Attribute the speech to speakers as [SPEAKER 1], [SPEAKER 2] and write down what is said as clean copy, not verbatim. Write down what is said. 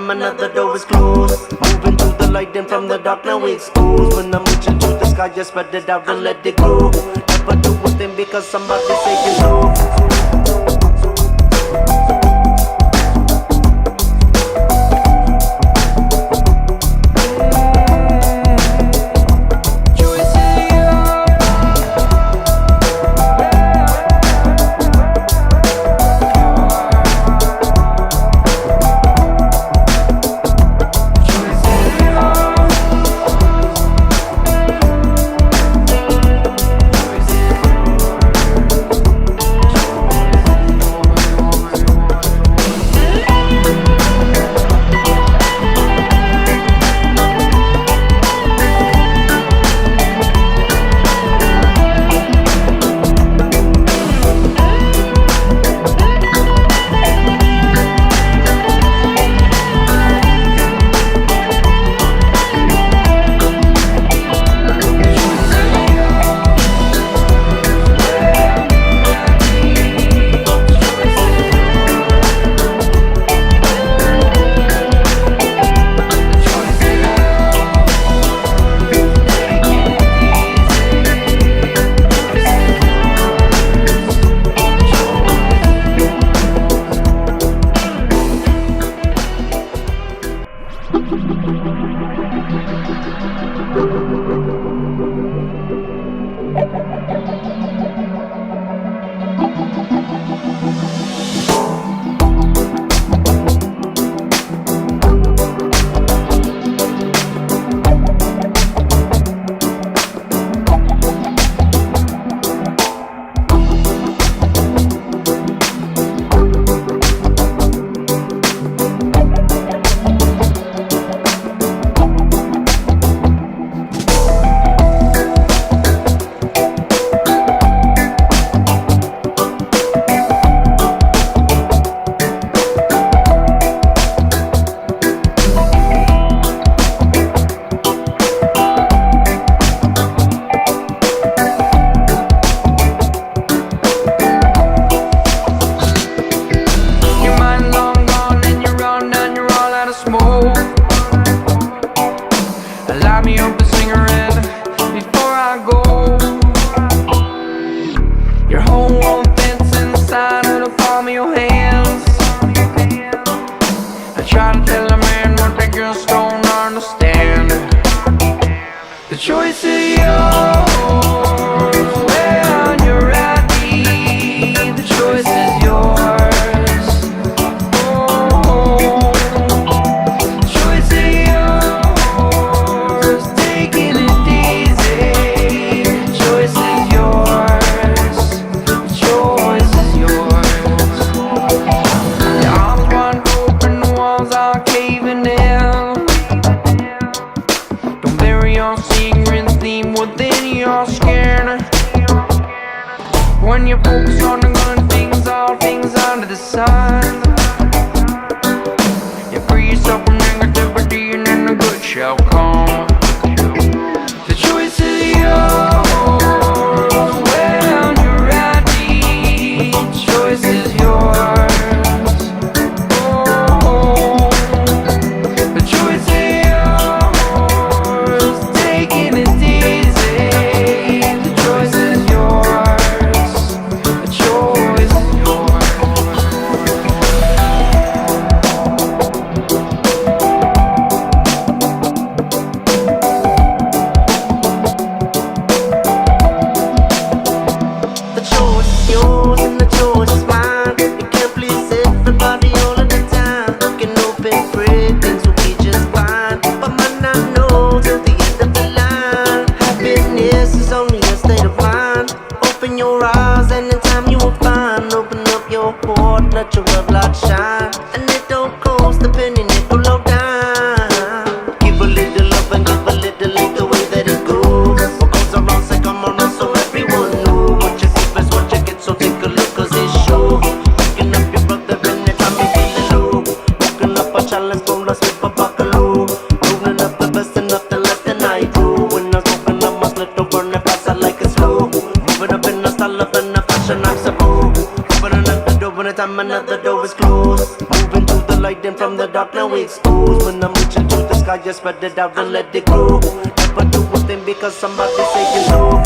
[SPEAKER 1] Another door is closed. Moving to the light and from the dark now we exposed. When I'm reaching to the sky, just spread it out and let it grow. Never do a thing because somebody say you know.
[SPEAKER 2] The choice is yours. When you're ready, the choice is yours. Oh, the choice is yours. Taking it easy. The choice is yours. The choice is yours. Your arms wide open, the walls are caving in. Don't bury your secret theme within your skin. When you focus on the good things, all things under the sun, you free yourself from negativity and then the good shall come. The choice is yours. When you're ready, the choice is yours. Oh, the choice is yours. Taking it easy. The choice is yours. The choice is yours.
[SPEAKER 1] The choice is yours and the choice is mine. You can't please everybody all of the time. You can open free, things will be just fine. But man, I know till the end of the line. Happiness is only a state of mind. Open your eyes and in time you will find. Open up your heart, let your love light shine. And it don't cost a penny, it go low down. Give a little love and give a little like the way that it goes. What goes around say come around so everyone know. What you give is what you get, so take a look cause it show. Waking up your brother anytime you feeling low. Woken up a challenge from us with a buckaloo. Moving up the best and nothing less than I do. When I'm smoking I must let the burn it fast, I like it slow. Moving up in a style up in a fashion I'm so bold. Open another door when the time another door is closed. Moving to the light and from the dark now we exposed. When I'm reaching to the sky just spread it out and let it grow. Never do a thing because somebody say you know.